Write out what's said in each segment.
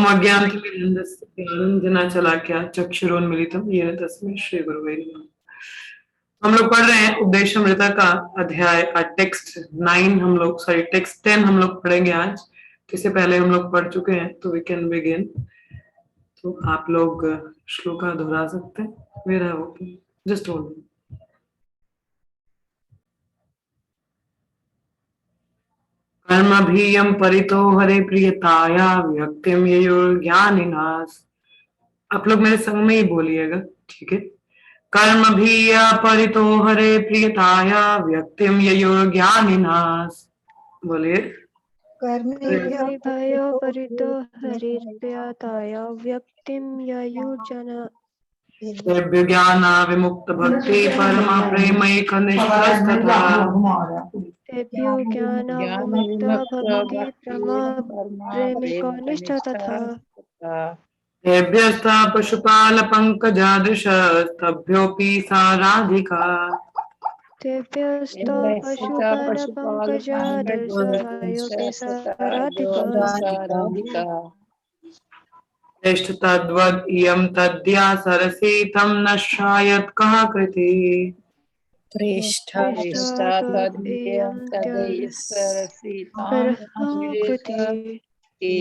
ओम अज्ञानतिमिरन्धस्य चक्षुरोन्मिलितं येन तस्मै श्री गुरुवे नमः। हम लोग पढ़ रहे हैं उपदेशामृता का अध्याय टेक्स्ट 9 हम लोग टेक्स्ट 10 हम लोग पढ़ेंगे आज। इससे पहले हम लोग पढ़ चुके हैं तो वी कैन बिगिन। तो आप लोग श्लोका दोहरा सकते हैं। मेरा ओके जस्ट होल्ड। कर्मभियं परितो हरे प्रियताया व्यक्तिम ययुर्ज्ञानिनास। आप लोग मेरे संग में ही बोलिएगा, ठीक है। कर्मभिय परितो हरे प्रियताया व्यक्तिम ययुर्ज्ञानिनास। बोलिए। कर्मभिय परितो हरे प्रियताया व्यक्तिम ययुर्ज्ञानिनास। ज्ञान विमुक्त भक्ति परमा प्रेमैकनिष्ठस्तथा। तेभ्यो ज्ञान विमुक्त भक्ति परमा प्रेमैकनिष्ठस्तथा। तेभ्यस्ता पशुपाल पंकजादृशस्तभ्योऽपि सा राधिका। तेभ्यस्ता पशुपाल पंकजादृशस्तभ्योऽपि सा राधिका। श्रेष्ठ तद्वद् इयं तद्या सरसी तं न शायत् कः कृति। श्रेष्ठ तद्वद् इयं तद्या सरसी तं न कृति।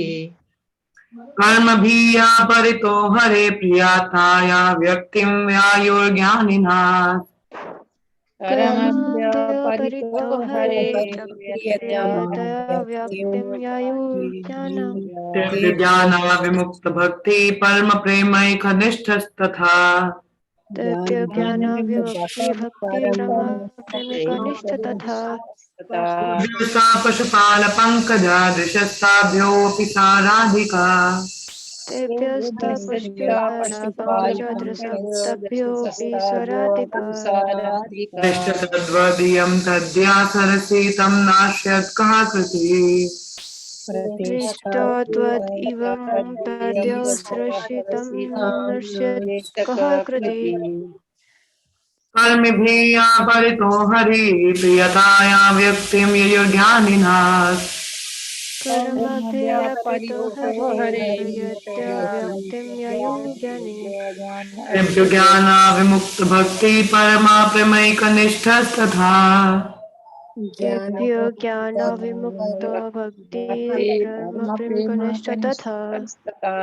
कर्मभिया परितो हरे प्रियताया व्यक्तिं व्यायुर्ज्ञानिनाः। कर्मभिः परितो हरे प्रियताया व्यक्तिं व्यायुर्ज्ञानिनाः। ज्ञान विमुक्त भक्ति परम प्रेमैकनिष्ठस्तथा। तेभ्यो ज्ञान विमुक्ति भक्ति परमा प्रेमैकनिष्ठस्तथा। पशुपाल पंकजादृशस्ताभ्योऽपि सा राधिका। तेभ्यस्ता पशुपाल पंकजादृशस्ताभ्योऽपि सा राधिका। तद्वदीयं तद्या सरसी तं नाश्यत् कः कृति। श्रेष्ठ त्वद् इवं तद्या सरसी तं नाश्यत् कः कृति। कर्मभिया परितो हरि प्रियताया व्यक्तिं ययुर्ज्ञानिनाः। कर्मभिः परितो हरे प्रियताया व्यक्तिं ययुर्ज्ञानिनाः। तेभ्यो ज्ञान विमुक्त भक्ति परमा प्रेमैकनिष्ठस्तथा। तेभ्यो ज्ञान विमुक्त भक्ति परमा प्रेमैकनिष्ठस्तथा।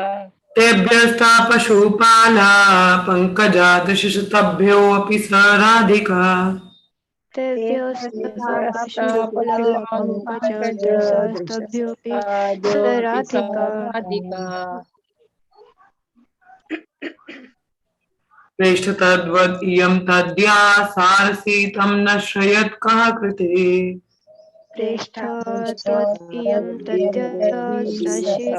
तेभ्यस्ता पशुपाला पंकजादृशस्तभ्योऽपि स राधिका। तेभ्यस्ता पशुपाल पंकजादृशस्तभ्योऽपि स राधिका। श्रेष्ठ तद्वद् इयं तद्या सारसी तं न श्रयत् कः कृति। श्रेष्ठ त्वद् इयं तद्या सरसी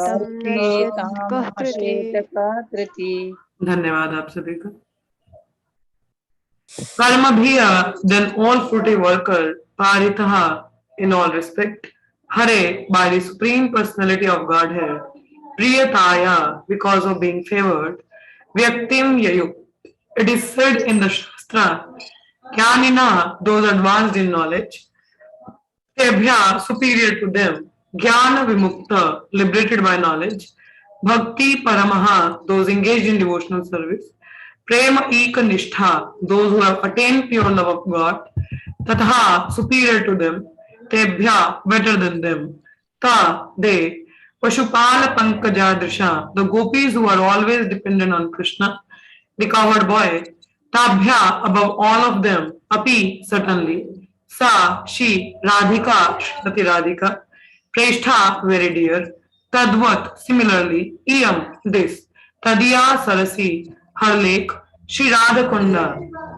तं नाश्यत् कः कृति। धन्यवाद आप सभी का। कर्मभिः then all fruity worker paritah in all respect hare by the supreme personality of Godhead priyataya because of being favored vyaktim yayu. It is said in the Shastra, Jnanina, those advanced in knowledge, Tebhya, superior to them, Jnana Vimukta, liberated by knowledge, Bhakti Paramaha, those engaged in devotional service, Prema Eka Nishtha, those who have attained pure love of God, Tatha, superior to them, Tebhya, better than them, Ta, they, Pashupala Pankajadrisha, the gopis who are always dependent on Krishna, the cowherd boy, Tabhya, above all of them, Api, certainly, Sa, she, Radhika, Srimati Radhika, Preshtha, very dear, Tadvat, similarly, Iyam, this, Tadiya Sarasi, her lake, Shri Radhakunda,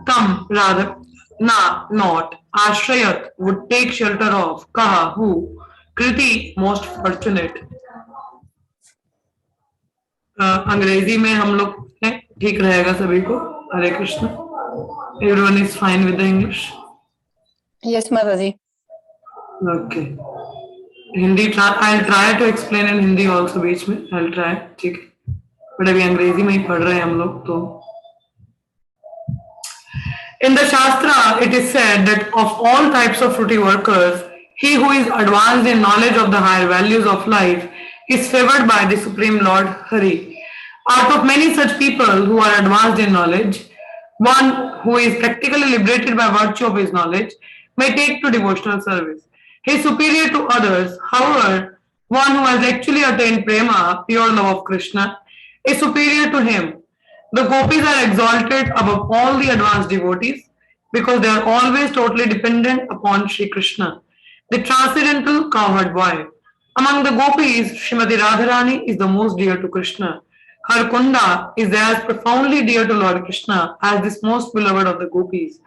Tam, Radha, Na, not, Ashrayat, would take shelter of, Kaha, who, Kriti, most fortunate. अंग्रेजी में हम लोग हैं, ठीक रहेगा सभी को। हरे Krishna. Everyone is fine with the English? Yes, Mataji. Okay. Hindi I'll try to explain in Hindi also बीच में, I'll try, ठीक है। बट अभी अंग्रेजी में ही पढ़ रहे हैं हम लोग तो। In the Shastra, it is said that of all types of fruity workers, he who is advanced in knowledge of the higher values of life is favored by the Supreme Lord Hari. Out of many such people who are advanced in knowledge, one who is practically liberated by virtue of his knowledge may take to devotional service. He is superior to others. However, one who has actually attained prema, pure love of Krishna, is superior to him. The gopis are exalted above all the advanced devotees because they are always totally dependent upon Sri Krishna, the transcendental cowherd boy. Among the gopis, Srimati Radharani is the most dear to Krishna. Her Kunda is as profoundly dear to Lord Krishna as this most beloved of the gopis,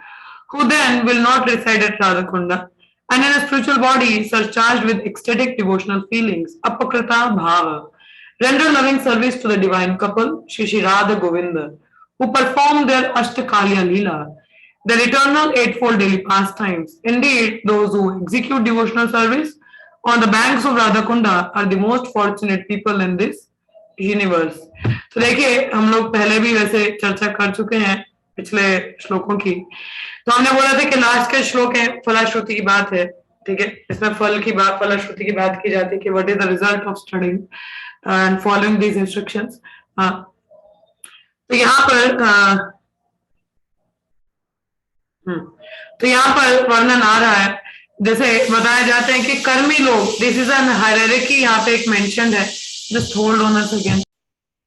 who then will not reside at Radhakunda, and in a spiritual body surcharged with ecstatic devotional feelings, apakrita bhava, render loving service to the divine couple, Shri Radha Govinda, who perform their Ashtakalya Leela, their eternal eightfold daily pastimes. Indeed, those who execute devotional service on the banks of Radhakunda are the most fortunate people in this universe. तो देखिए हम लोग पहले भी वैसे चर्चा कर चुके हैं पिछले श्लोकों की। तो हमने बोला था कि लास्ट के श्लोक है फलश्रुति की बात है, ठीक है, इसमें फलश्रुति की बात की जाती है कि what is the result of studying and following these instructions. तो यहाँ पर वर्णन आ रहा है, जैसे बताया जाता है कि कर्मी लोग, दिस इज एन हायरार्की, यहाँ पे एक मेंशन्ड है, just hold on a second.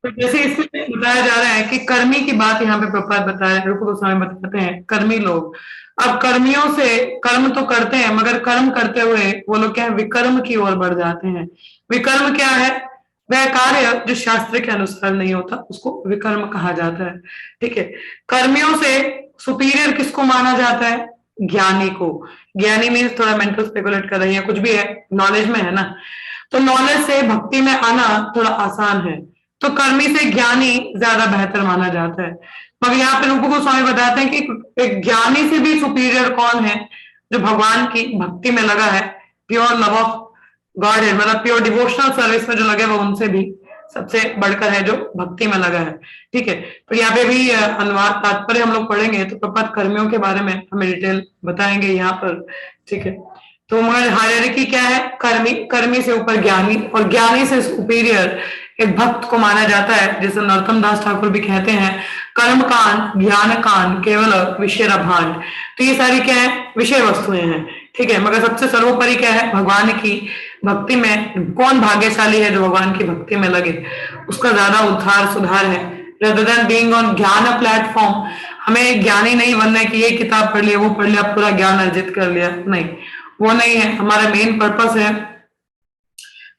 तो जैसे इसमें बताया जा रहा है कि कर्मी की बात यहाँ पे प्रपात बता रहे हैं, रूप गोस्वामी बताते हैं कर्मी लोग। अब कर्मियों से कर्म तो करते हैं मगर कर्म करते हुए वो लोग क्या है, विकर्म की ओर बढ़ जाते हैं। विकर्म क्या है, वह कार्य जो शास्त्र के अनुसार नहीं होता उसको विकर्म कहा जाता है, ठीक है। कर्मियों से सुपीरियर किसको माना जाता है, ज्ञानी को। ज्ञानी मीन्स थोड़ा मेंटल स्पेकुलेट कर रही है, कुछ भी है, नॉलेज में है ना, तो नॉलेज से भक्ति में आना थोड़ा आसान है, तो कर्मी से ज्ञानी ज्यादा बेहतर माना जाता है। मगर यहाँ पे रूप गोस्वामी बताते हैं कि एक ज्ञानी से भी सुपीरियर कौन है, जो भगवान की भक्ति में लगा है, प्योर लव ऑफ गॉड है, मतलब प्योर डिवोशनल सर्विस में जो लगे वो उनसे भी सबसे बढ़कर है जो भक्ति में लगा है, ठीक है। तो यहाँ पे भी अनुवाद तात्पर्य हम लोग पढ़ेंगे तो प्रपात कर्मियों के बारे में हमें डिटेल बताएंगे यहाँ पर, ठीक है। तो मगर हायरार्की क्या है, कर्मी से ऊपर ज्ञानी और ज्ञानी से सुपीरियर एक भक्त को माना जाता है। जैसे नरोत्तम दास ठाकुर भी कहते हैं, कर्म कांड ज्ञान कांड केवल विषय भांड। तो ये सारी क्या है, विषय वस्तुएं हैं, ठीक है। मगर सबसे सर्वोपरि क्या है, भगवान की भक्ति में कौन भाग्यशाली है जो भगवान की भक्ति में लगे, उसका ज्यादा उद्धार सुधार है। rather than being on ज्ञान प्लेटफॉर्म, हमें ज्ञानी नहीं बनना है कि ये किताब पढ़ लिया वो पढ़ लिया पूरा ज्ञान अर्जित कर लिया, नहीं, वो नहीं है। हमारा मेन पर्पस है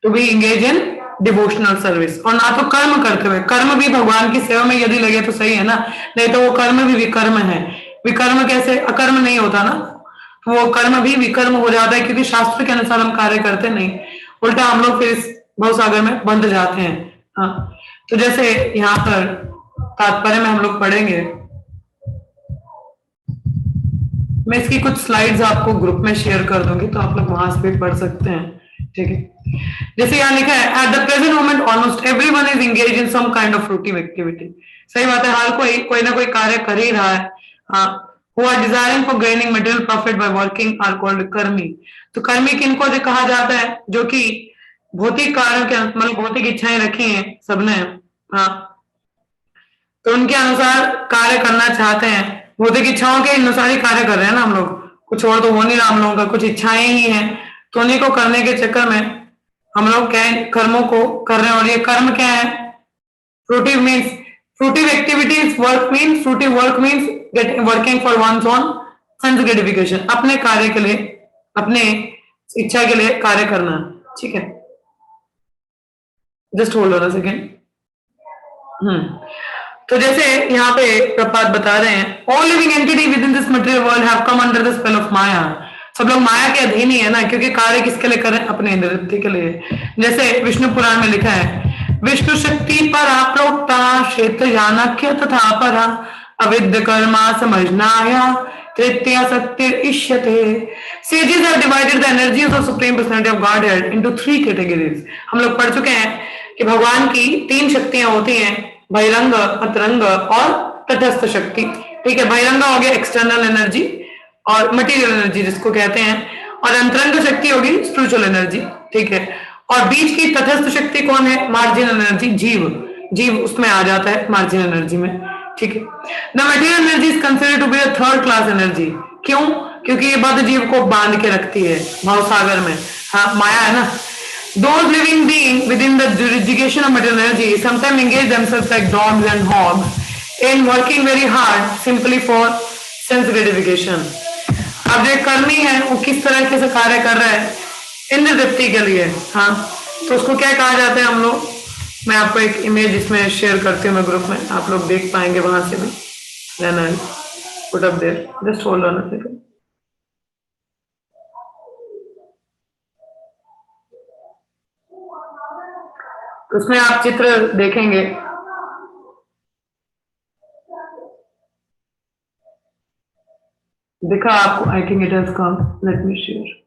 to be engage in devotional service, और ना तो कर्म करते हुए, कर्म भी भगवान की सेवा में यदि लगे तो सही है ना, नहीं तो वो कर्म भी विकर्म है। विकर्म कैसे, अकर्म नहीं होता ना, तो वो कर्म भी विकर्म हो जाता है क्योंकि शास्त्र के अनुसार हम कार्य करते नहीं, उल्टा हम लोग फिर इस भवसागर में बंध जाते हैं। हाँ, तो जैसे यहाँ पर तात्पर्य में हम लोग पढ़ेंगे, मैं इसकी कुछ स्लाइड्स आपको ग्रुप में शेयर कर दूंगी तो आप लोग वहां से भी पढ़ सकते हैं, ठीक है। जैसे यहाँ लिखा है, at the present moment almost everyone is engage in some kind of fruitive activity. सही बात है, हर कोई ना कोई कार्य कर ही रहा है। Who are desiring for gaining material profit by working are called karmi. तो कर्मी किनको जो कहा जाता है, जो कि भौतिक कार्यों के मतलब भौतिक इच्छाएं रखी हैं सबने, तो उनके अनुसार कार्य करना चाहते हैं। भौतिक इच्छाओं के अनुसार ही कार्य कर रहे हैं ना हम लोग, कुछ और तो हो नहीं रहा हम लोगों का, कुछ इच्छाएं ही हैं, तो उन्हीं को करने के चक्कर में हम लोग क्या है, कर्मों को कर रहे हैं। और ये कर्म क्या है, fruitive means fruitive activities, fruitive work means working for one's on sense gratification, अपने कार्य के लिए, अपने इच्छा के लिए कार्य करना, ठीक है। Just hold on a second. तो जैसे यहाँ पे प्रपात बता रहे हैं, all living entity within this material world have come under the spell of maya. सब लोग माया के अधीन ही है ना, क्योंकि कार्य किसके लिए कर रहे हैं, अपने इंद्र तृप्ति के लिए। जैसे विष्णु पुराण में लिखा है, विष्णु शक्ति परा प्रोक्ता क्षेत्र जानक्य तथा परा अविद्य कर्मा समझनाया तृतीया सत्य इष्यते। Sages have divided the energies of Supreme Personality of Godhead into 3 categories। हम लोग पढ़ चुके हैं कि भगवान की 3 शक्तियां होती हैं, बहिरंग, अंतरंग और तटस्थ शक्ति, ठीक है। बहिरंग हो गया एक्सटर्नल एनर्जी और मटेरियल एनर्जी जिसको कहते हैं, और अंतरंग शक्ति होगी स्पिरिचुअल एनर्जी, ठीक है। और बीच की तटस्थ शक्ति कौन है? मार्जिनल एनर्जी, जीव। जीव उसमें आ जाता है मार्जिनल एनर्जी में, ठीक है। The material energy is considered to be a third class energy. क्यों? क्योंकि ये बद्ध जीव को बांध के रखती है भव सागर में। हाँ, माया है ना। Those living being within the jurisdiction of material energy sometimes engage themselves like dogs and hogs in working very hard simply for sense gratification. अब जो कर्मी है वो किस तरह से कार्य कर रहा है? इंद्र तृप्ति के लिए। हाँ, तो उसको क्या कहा जाता है हम लोग? मैं आपको एक इमेज इसमें शेयर करती हूँ मैं ग्रुप में, आप लोग देख पाएंगे वहां से भी। Then I'll put up there. Just hold on a second. उसमें आप चित्र देखेंगे। दिखा आपको? I think it has come, let me share.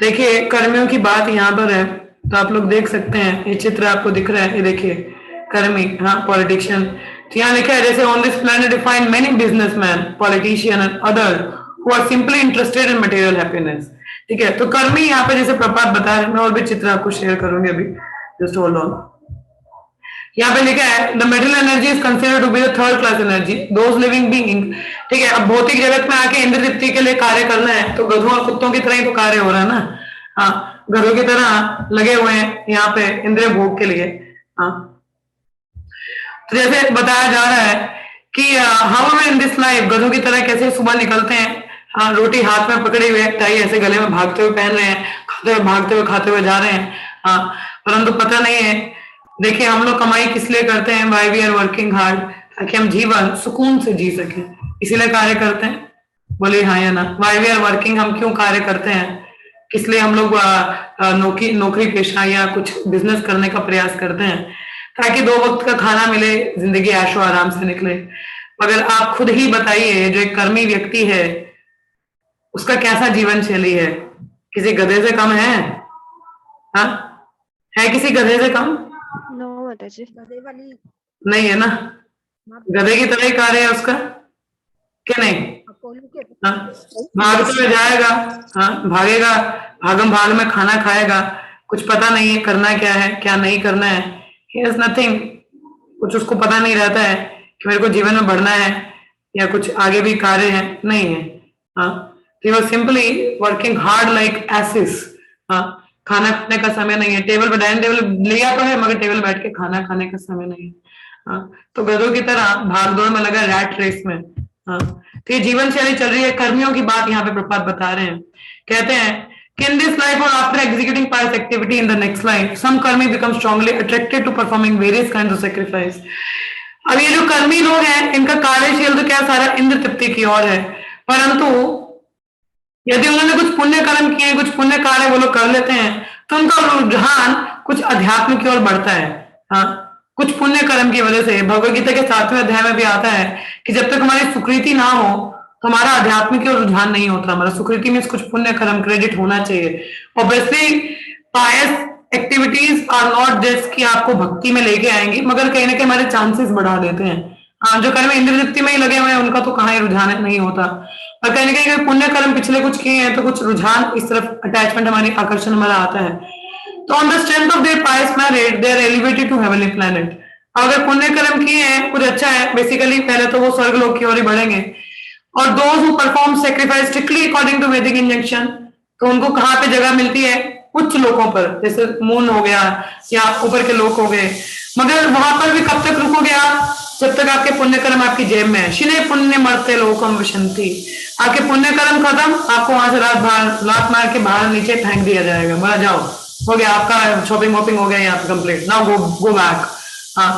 देखिए, कर्मियों की बात यहाँ पर है, तो आप लोग देख सकते हैं, ये चित्र आपको दिख रहा है, ये देखिए कर्मी, हाँ, पॉलिटिशियन। तो यहाँ लिखा है जैसे on this planet you find many businessman, politician and other who are simply interested in material happiness. ठीक है, तो कर्मी यहाँ पे जैसे प्रपात बता रहे हैं, मैं और भी चित्र आपको शेयर करूंगी अभी, जस्ट होल्ड ऑन। यहाँ पे लिखा है the metal energy is considered to be the third class energy, those living being. ठीक है, अब भौतिक जगत में आके इंद्र तृप्ति के लिए कार्य करना है, तो गधों और कुत्तों की तरह ही तो कार्य हो रहा है ना। हाँ, गधों की तरह लगे हुए हैं यहाँ पे इंद्रिय भोग के लिए। हाँ, तो जैसे बताया जा रहा है कि हाउ इन दिस लाइफ, गधों की तरह कैसे सुबह निकलते हैं, हाँ, रोटी हाथ में पकड़े हुए, टाई ऐसे गले में भागते हुए पहन रहे हैं, खाते हुए भागते हुए खाते हुए जा रहे हैं। हाँ, परंतु पता नहीं है, देखिए हम लोग कमाई किस लिए करते हैं? Why we are working hard, ताकि हम जीवन सुकून से जी सके, इसीलिए कार्य करते हैं। बोलिए हाँ या ना? वाई वी आर वर्किंग, हम क्यों कार्य करते हैं? किस लिए हम लोग नौकरी पेशा या कुछ बिजनेस करने का प्रयास करते हैं? ताकि 2 वक्त का खाना मिले, जिंदगी ऐशो आराम से निकले। मगर आप खुद ही बताइए, जो एक कर्मी व्यक्ति है उसका कैसा जीवन शैली है? किसी गधे से कम है? हाँ, है किसी गधे से कम? नो माताजी। नहीं है ना, गधे की तरह ही कार्य है उसका, क्या नहीं? हाँ, भागते हुए जाएगा, हाँ, भागेगा, भागम भाग में खाना खाएगा, कुछ पता नहीं है करना क्या है क्या नहीं करना है। He has nothing, कुछ उसको पता नहीं रहता है कि मेरे को जीवन में बढ़ना है या कुछ आगे भी कार्य है, नहीं है। हाँ, he was simply working hard like asses। हाँ, खाना खाने का समय नहीं है, टेबल पर डाइनिंग टेबल लिया तो है मगर टेबल बैठ के खाना खाने का समय नहीं है। हाँ, तो गधों की तरह भाग दौड़ में लगा, रैट रेस में। हाँ, तो ये जीवन शैली चल रही है। कर्मियों की बात यहाँ पे प्रपात बता रहे हैं, कहते हैं कि in this life or after executing pious activity in the next life, some karmi become strongly attracted to performing various kinds of sacrifice। अब ये जो कर्मी लोग हैं, इनका कार्यशील तो क्या सारा इंद्र तृप्ति की ओर है, परंतु यदि उन्होंने कुछ पुण्य कर्म किए, कुछ पुण्य कार्य वो लोग कर लेते हैं, तो उनका रुझान कुछ अध्यात्म की ओर बढ़ता है। हाँ, कुछ पुण्य कर्म की वजह से भगवद गीता के 7वें अध्याय में भी आता है कि जब तक हमारी सुकृति ना हो तो हमारा अध्यात्म की ओर रुझान नहीं होता। हमारा सुकृति में कुछ पुण्य कर्म क्रेडिट होना चाहिए। Obviously pious activities are not just कि आपको भक्ति में लेके आएंगी, मगर कहीं ना कहीं हमारे चांसेस बढ़ा देते हैं। हाँ, जो कर्म इंद्र तृप्ति में ही लगे हुए हैं उनका तो कहाँ ही रुझान नहीं होता, और कहीं ना कहीं पुण्य कर्म पिछले कुछ किए हैं तो कुछ रुझान इस तरफ अटैचमेंट हमारी आकर्षण हमारा आता है। तो on the strength of their pious merit they are elevated to heavenly planet. अगर पुण्य कर्म किए हैं, कुछ अच्छा है, बेसिकली पहले तो वो स्वर्ग लोक की ओर ही बढ़ेंगे। और those who perform sacrifice strictly according to Vedic injunction, तो उनको कहाँ पे जगह मिलती है? उच्च लोकों पर, जैसे मून हो गया या ऊपर के लोक हो गए। मगर वहां पर भी कब तक रुकोगे आप? जब तक आपके पुण्य कर्म आपकी जेब में है। शिने पुण्य मरते लोकम विशंति, आपके पुण्य कर्म खत्म, आपको वहां से लात मार के बाहर नीचे फेंक दिया जाएगा। बोला जाओ, हो गया आपका शॉपिंग वॉपिंग हो गया यहाँ पे कंप्लीट, नाउ गो बैक। हाँ,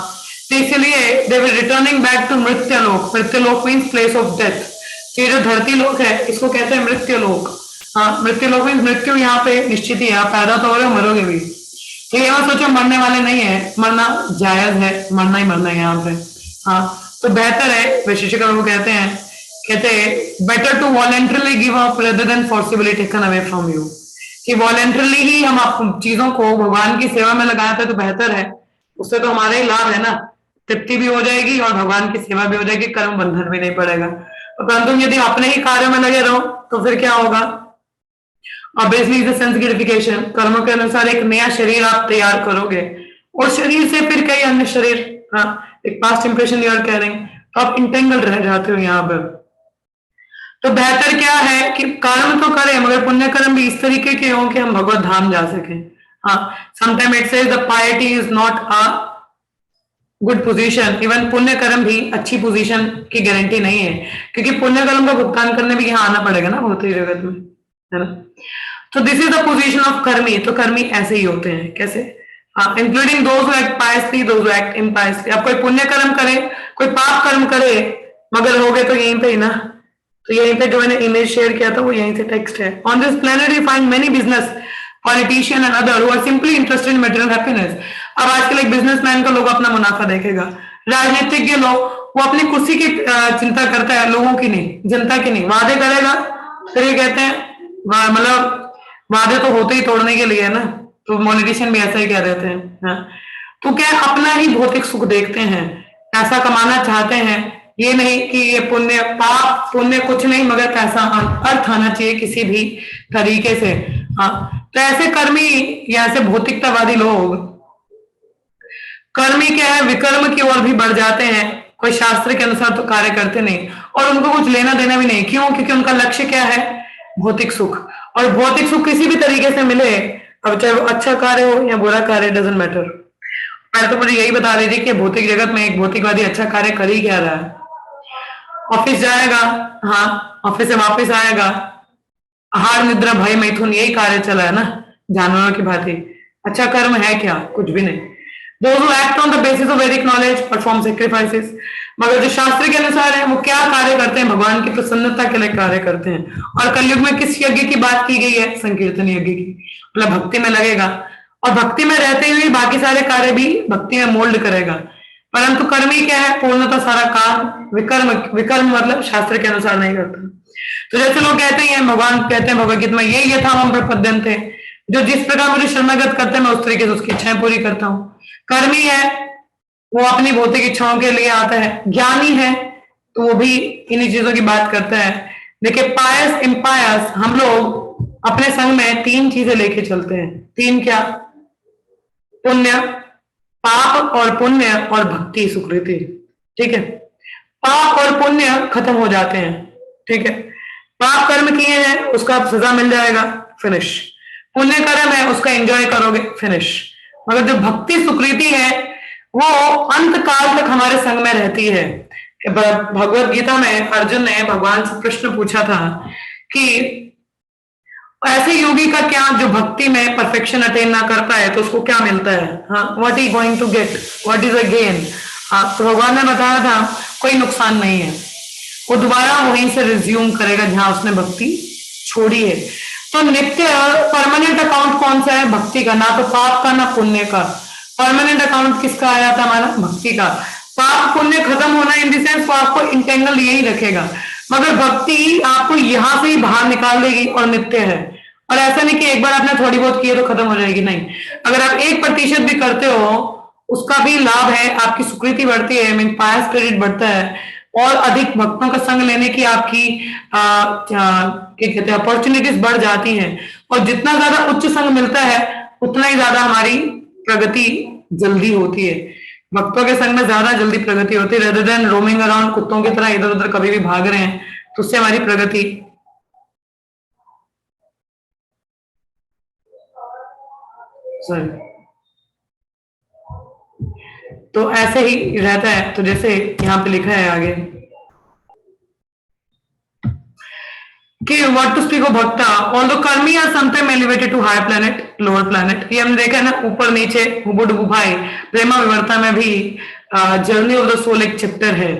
तो इसलिए they will returning back to Mrityu Lok. मृत्यु लोक मीन्स प्लेस ऑफ डेथ। ये जो धरती लोक है इसको कहते हैं मृत्यु लोक। हाँ, मृत्यु लोक मीन्स मृत्यु यहाँ पे निश्चित ही है, आप पैदा तो हो रहे हो, मरोगे भी। तो ये मत सोचो मरने वाले नहीं है, मरना जायज है, मरना ही मरना है यहाँ पे। हाँ, तो बेहतर है, विशेषकर वो कहते हैं कहते better to voluntarily give up rather than forcibly taken away from you, कि वॉलेंटरली ही हम आप चीजों को भगवान की सेवा में लगाते तो बेहतर है, उससे तो हमारा ही लाभ है ना, तृप्ति भी हो जाएगी और भगवान की सेवा भी हो जाएगी, कर्म बंधन भी नहीं पड़ेगा। परंतु यदि अपने ही कार्य में लगे रहो तो फिर क्या होगा, ऑब्वियसली द सेंस ग्रेटिफिकेशन, कर्मों के अनुसार एक नया शरीर आप तैयार करोगे और शरीर से फिर कई अन्य शरीर, एक past impression you are carrying, तो आप इंटेंगल्ड रह जाते हो यहाँ पर। तो बेहतर क्या है कि कर्म तो करें मगर पुण्य कर्म भी इस तरीके के हों कि हम भगवत धाम जा सकें। हाँ, sometime it says the piety is not a good position, even पुण्य कर्म भी अच्छी पोजीशन की गारंटी नहीं है, क्योंकि पुण्य कर्म का भुगतान करने भी यहाँ आना पड़ेगा ना भौतिक जगत में, है ना। तो this is the position of karmi. तो कर्मी ऐसे ही होते हैं, कैसे, including those who act piously, those who act impiously. आप कोई पुण्य कर्म करे, कोई पाप कर्म करे, मगर हो गए तो यहीं पे ही ना। तो यहीं पे जो मैंने इमेज शेयर किया था वो यहीं से टेक्स्ट है। On this planet we find many business politician and other who are simply interested in material happiness. अब आजकल एक बिजनेसमैन का लोग अपना मुनाफा देखेगा, राजनीतिज्ञ लोग वो अपनी कुर्सी की चिंता करता है, लोगों की नहीं, जनता की नहीं। वादे करेगा फिर ये कहते हैं मतलब वादे तो होते ही तोड़ने के लिए है ना, तो पॉलिटिशियन भी ऐसा ही कह देते हैं। हाँ। तो क्या अपना ही भौतिक सुख देखते हैं, पैसा कमाना चाहते हैं, ये नहीं कि ये पुण्य पाप पुण्य कुछ नहीं मगर पैसा अर्थ आना चाहिए किसी भी तरीके से। हाँ, तो ऐसे कर्मी या ऐसे भौतिकतावादी लोग कर्मी क्या है, विकर्म की ओर भी बढ़ जाते हैं, कोई शास्त्र के अनुसार तो कार्य करते नहीं और उनको कुछ लेना देना भी नहीं। क्यों? क्योंकि उनका लक्ष्य क्या है, भौतिक सुख। और भौतिक सुख किसी भी तरीके से मिले, अब चाहे वो अच्छा कार्य हो या बुरा कार्य, डजंट मैटर। पहले तो मुझे यही बता रही थी कि भौतिक जगत में एक भौतिकवादी अच्छा कार्य कर ही क्या रहा है, ऑफिस जाएगा, हाँ ऑफिस से वापस आएगा, आहार निद्रा भय मैथुन यही कार्य चला है ना, जानवरों की भांति। अच्छा कर्म है क्या? कुछ भी नहीं। Those who act on the basis of Vedic knowledge perform sacrifices, मगर जो शास्त्र के अनुसार है वो क्या कार्य करते हैं, भगवान की प्रसन्नता के लिए कार्य करते हैं। और कलयुग में किस यज्ञ की बात की गई है? संकीर्तन यज्ञ की, मतलब भक्ति में लगेगा और भक्ति में रहते हुए बाकी सारे कार्य भी भक्ति में मोल्ड करेगा। परंतु कर्मी क्या है, पूर्णतः सारा काम विकर्म, विकर्म मतलब शास्त्र के अनुसार नहीं करता। तो जैसे लोग कहते हैं, भगवान कहते हैं भगवद गीता में, ये यथावम प्रपद्यन्ते, जो जिस प्रकार मुझे शरणागत करते हैं मैं उस तरीके से उसकी इच्छाएं पूरी करता हूँ। कर्मी है वो अपनी भौतिक इच्छाओं के लिए आता है, ज्ञानी है तो वो भी इन्हीं चीजों की बात करता है। देखिए पायस इम्पायस, हम लोग अपने संग में तीन चीजें लेके चलते हैं। तीन क्या? पुण्य, पाप और पुण्य और भक्ति सुकृति। ठीक है, पाप और पुण्य खत्म हो जाते हैं। ठीक है, पाप कर्म किए हैं उसका सजा मिल जाएगा, फिनिश। पुण्य कर्म है उसका एंजॉय करोगे, फिनिश। मगर जो भक्ति सुकृति है वो अंत काल तक हमारे संग में रहती है। भगवत गीता में अर्जुन ने भगवान से प्रश्न पूछा था कि ऐसे योगी का क्या जो भक्ति में परफेक्शन अटेन ना कर पाए तो उसको क्या मिलता है? हाँ, what is going to get, what is a gain? तो भगवान ने बताया था कोई नुकसान नहीं है, वो दोबारा वहीं से रिज्यूम करेगा जहां उसने भक्ति छोड़ी है। तो नित्य परमानेंट अकाउंट कौन सा है? भक्ति का, ना तो पाप का ना पुण्य का। परमानेंट अकाउंट किसका आया था? हमारा भक्ति का। पाप पुण्य खत्म होना इन द सेंस वो आपको इंटेंगल यही रखेगा, मगर भक्ति आपको यहां से ही बाहर निकाल देगी और नित्य है। और ऐसा नहीं कि एक बार आपने थोड़ी बहुत की है तो खत्म हो जाएगी, नहीं। अगर आप 1% भी करते हो उसका भी लाभ है, आपकी सुकृति बढ़ती है, मीन पायस क्रेडिट बढ़ता है और अधिक भक्तों का संग लेने की आपकी क्या कहते हैं अपॉर्चुनिटीज बढ़ जाती हैं। और जितना ज्यादा उच्च संग मिलता है उतना ही ज्यादा हमारी प्रगति जल्दी होती है। भक्तों के संग में ज्यादा जल्दी प्रगति होती है, रेदर देन रोमिंग अराउंड कुत्तों की तरह इधर उधर कभी भी भाग रहे हैं, तो उससे हमारी प्रगति तो ऐसे ही रहता है। तो जैसे यहाँ पे लिखा है आगे कि what to speak of bhakta, although karmi are sometime elevated to higher planet lower planet. ये हमने देखा है ना, ऊपर नीचे हुबु डुबु भाई। प्रेमा विवर्ता में भी जर्नी ऑफ द सोल एक चैप्टर है,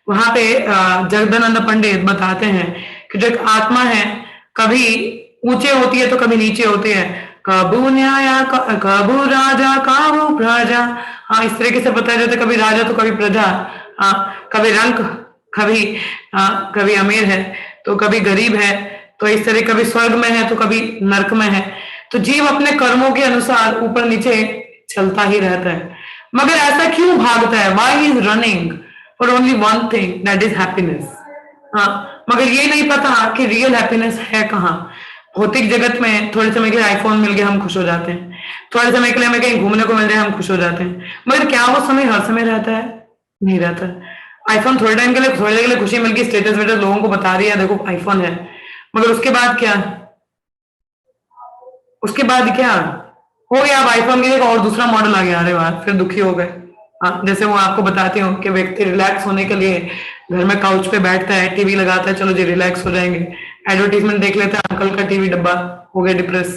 वहां पे जगदानंद पंडित बताते हैं कि जो एक आत्मा है कभी ऊंचे होती है तो कभी नीचे होती है, कबू न्याया कबू राजा काबू प्रजा। हाँ, इस तरीके से बताया जाता है, कभी राजा तो कभी प्रजा, हाँ कभी रंक कभी कभी अमीर है तो कभी गरीब है, तो इस तरह कभी स्वर्ग में है तो कभी नरक में है। तो जीव अपने कर्मों के अनुसार ऊपर नीचे चलता ही रहता है। मगर ऐसा क्यों भागता है? Why is running for only one thing, that is happiness. हाँ, मगर ये नहीं पता कि रियल हैप्पीनेस है कहाँ। भौतिक जगत में थोड़े समय के लिए आईफोन मिल गया हम खुश हो जाते हैं, थोड़े समय के लिए हमें कहीं घूमने को मिल जाए हम खुश हो जाते हैं, मगर क्या वो समय हर समय रहता है? नहीं रहता। आईफोन थोड़े टाइम के लिए, थोड़ी देर के लिए खुशी मिल गई, स्टेटस वेटस लोगों को बता रही है देखो आईफोन है, मगर उसके बाद क्या? उसके बाद क्या हो गया? अब आईफोन की जगह और दूसरा मॉडल आ गया, अरे वाह, फिर दुखी हो गए। हाँ, जैसे वो आपको बताती हूँ कि व्यक्ति रिलैक्स होने के लिए घर में काउच पे बैठता है, टीवी लगाता है, चलो जी रिलैक्स हो जाएंगे, एडवर्टीजमेंट देख लेता है, अंकल का टीवी डब्बा, हो गया डिप्रेस।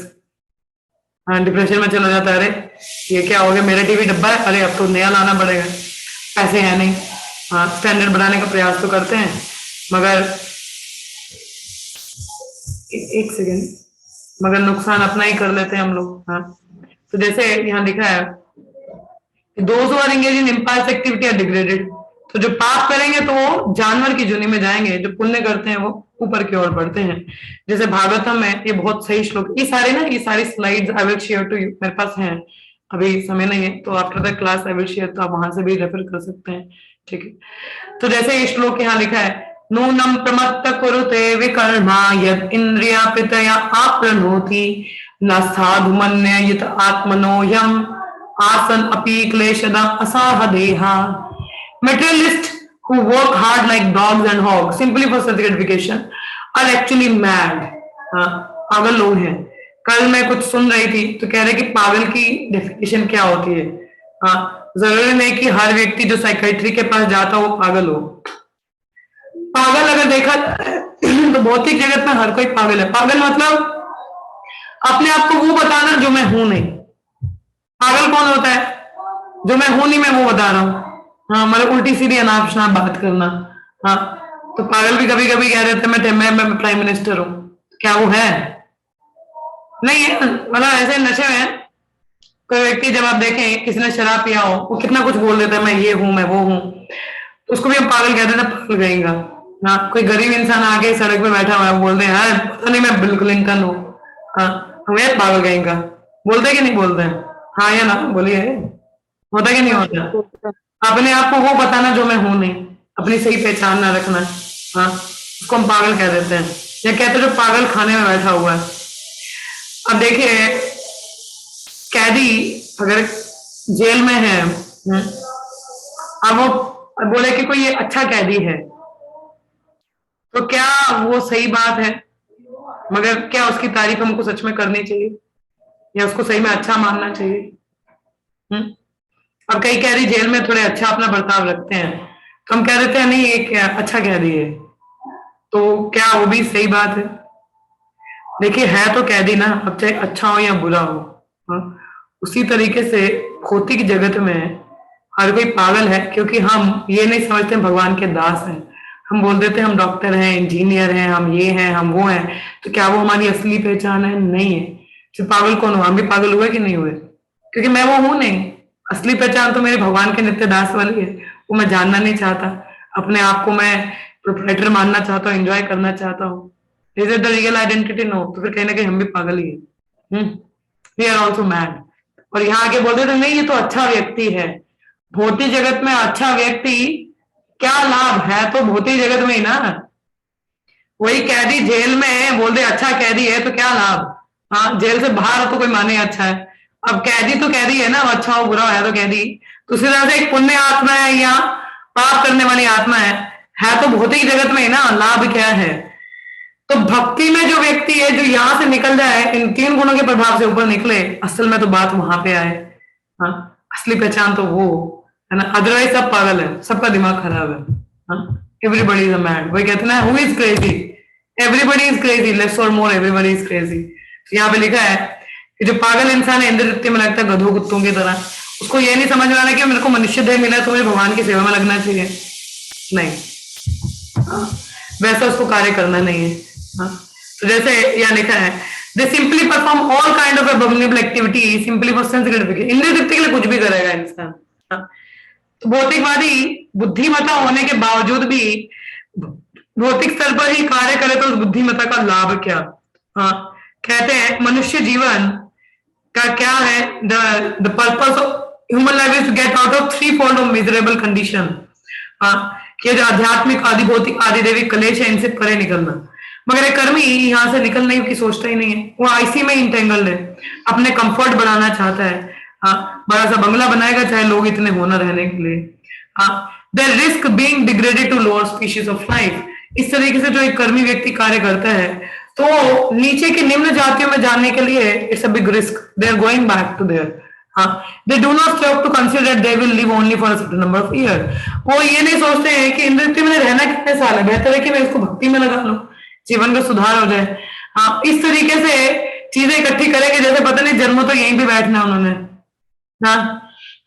हाँ, डिप्रेशन में चला जाता है, अरे ये क्या हो गया, मेरा टीवी डब्बा है, अरे अब तो नया लाना पड़ेगा, पैसे है नहीं। हाँ, स्टैंडर्ड बढ़ाने का प्रयास तो करते हैं, मगर एक सेकेंड, मगर नुकसान अपना ही कर लेते हैं हम लोग। हाँ, तो जैसे यहाँ लिखा है those who are engaged in impulse activity are degraded, तो जो पाप करेंगे तो वो जानवर की जुनी में जाएंगे, जो पुण्य करते हैं वो ऊपर की ओर बढ़ते हैं। जैसे भागवतम में ये बहुत सही श्लोक, ये सारी slides I will share to you, मेरे पास हैं, अभी समय नहीं है तो after the class I will share, तो आप वहां से भी रेफर कर सकते हैं, ठीक है। तो जैसे ये श्लोक यहाँ लिखा है, नूनम प्रमत्त कुरुते विकर्मा यद इंद्रिया प्रतया आप्रणोति न साधु मन्ययित आत्मनो यम आसन अपि क्लेशदा असाह देहा। Materialists who work hard like dogs and hogs simply for self gratification are actually mad. हाँ, पागल लोग हैं। कल मैं कुछ सुन रही थी तो कह रहे कि पागल की डेफिनेशन क्या होती है। हाँ, जरूरी नहीं कि हर व्यक्ति जो साइकेट्री के पास जाता हो वो पागल हो। पागल अगर देखा तो भौतिक जगत में हर कोई पागल है। पागल मतलब अपने आप को वो बताना जो मैं हूं नहीं। पागल कौन होता है? जो मैं हूं नहीं मैं वो बता रहा हूँ। हाँ, मतलब उल्टी सीधी अनाप शनाप बात करना। हाँ, तो पागल भी कभी कभी कह देते मैं प्राइम मिनिस्टर हूँ, क्या वो है? नहीं है, मतलब ऐसे नशे में कोई व्यक्ति जब आप देखें किसी ने शराब पिया हो वो कितना कुछ बोल देता है, मैं ये हूं मैं वो हूं, उसको भी हम पागल कहते हैं ना, पागल कहेंगे। हाँ, कोई गरीब इंसान आके सड़क पे बैठा हुआ है बोलते हैं हाँ पता नहीं मैं बिल क्लिंटन हूँ, हाँ हमें पागल कहेंगे। बोलते कि नहीं बोलते हैं? हाँ या ना बोलिए, होता कि नहीं होता? अपने आप को वो बताना जो मैं हूं नहीं, अपनी सही पहचान ना रखना, हाँ उसको हम पागल कह देते हैं, या कहते जो पागल खाने में बैठा हुआ है। अब देखिए, कैदी अगर जेल में है, अब वो बोले कि कोई ये अच्छा कैदी है, तो क्या वो सही बात है? मगर क्या उसकी तारीफ हमको सच में करनी चाहिए या उसको सही में अच्छा मानना चाहिए? अब कई कैदी जेल में थोड़े अच्छा अपना बर्ताव रखते हैं तो हम कह देते हैं नहीं एक अच्छा कैदी है, तो क्या वो भी सही बात है? देखिए, है तो कैदी ना, अब चाहे अच्छा हो या बुरा हो। हाँ? उसी तरीके से भौतिक जगत में हर कोई पागल है, क्योंकि हम ये नहीं समझते भगवान के दास हैं। हम बोल देते हैं हम डॉक्टर हैं, इंजीनियर हैं, हम ये हैं, हम वो हैं, तो क्या वो हमारी असली पहचान है? नहीं है। फिर पागल कौन हुआ? हम भी पागल हुए कि नहीं हुए? क्योंकि मैं वो हूं नहीं। असली पहचान तो मेरे भगवान के नित्य दास वाली है, वो मैं जानना नहीं चाहता। अपने आप को मैं प्रोप्राइटर मानना चाहता हूँ, एंजॉय करना चाहता हूँ। Is it the real identity? No. तो फिर कहीं ना कहीं हम भी पागल ही है। We are also mad. और यहाँ आके बोलते थे नहीं ये तो अच्छा व्यक्ति है। भौतिक जगत में अच्छा व्यक्ति क्या लाभ है? तो भौतिक जगत में ही ना। वही कैदी जेल में बोल दे अच्छा कैदी है तो क्या लाभ? हाँ, जेल से बाहर हो तो कोई माने अच्छा है। अब कैदी तो कैदी है ना, अच्छा हो बुरा है तो कैदी। तो उसी तरह से एक पुण्य आत्मा है या पाप करने वाली आत्मा है तो भौतिक जगत में ही ना। लाभ क्या है? तो भक्ति में जो व्यक्ति है जो यहां से निकल जाए, इन 3 गुणों के प्रभाव से ऊपर निकले, असल में तो बात वहां पे आए। हाँ, असली पहचान तो वो है ना। अदरवाइज सब पागल है, सबका दिमाग खराब है। Everybody is a mad. वही कहते ना, who is crazy? Everybody is crazy, less और मोर एवरीबडी इज क्रेजी। यहाँ पे लिखा है कि जो पागल इंसान है इंद्र तृप्ति में लगता है गधों कुत्तों की तरह। उसको ये नहीं समझ में आना कि मेरे को मनुष्य देह मिला तो मुझे भगवान की सेवा में लगना चाहिए, नहीं। वैसा उसको कार्य करना नहीं है। तो जैसे यहाँ लिखा है, they simply perform all kind of abominable activity simply for sense gratification. इंद्रिय तृप्ति के लिए कुछ भी करेगा इंसान। तो भौतिकवादी बुद्धिमता होने के बावजूद भी भौतिक स्तर पर ही कार्य करे तो उस बुद्धिमत्ता का लाभ क्या? हाँ, कहते हैं मनुष्य जीवन का क्या है, the purpose of human life is to get out of three fold of miserable condition. कि जो आध्यात्मिक आदि भौतिक आदि दैविक क्लेश है इनसे परे निकलना। मगर एक कर्मी यहाँ से निकलने की सोचता ही नहीं है, वो इसी में इंटेंगल्ड है, अपने कंफर्ट बढ़ाना चाहता है। बड़ा सा बंगला बनाएगा चाहे लोग इतने हो ना रहने के लिए। They risk being degraded to lower species of life. इस तरीके से जो एक कर्मी व्यक्ति कार्य करता है तो नीचे के निम्न जातियों में जाने के लिए it's a big risk, they are going back to there. They do not stop to consider that they will live only for a certain number of years। वो ये नहीं सोचते हैं कि इंद्रिय में रहना कितने साल है, बेहतर है कि मैं इसको भक्ति में लगा लूं, जीवन का सुधार हो जाए। इस तरीके से चीजें इकट्ठी करेंगे जैसे पता नहीं जन्मों तो यहीं पे बैठना उन्होंने।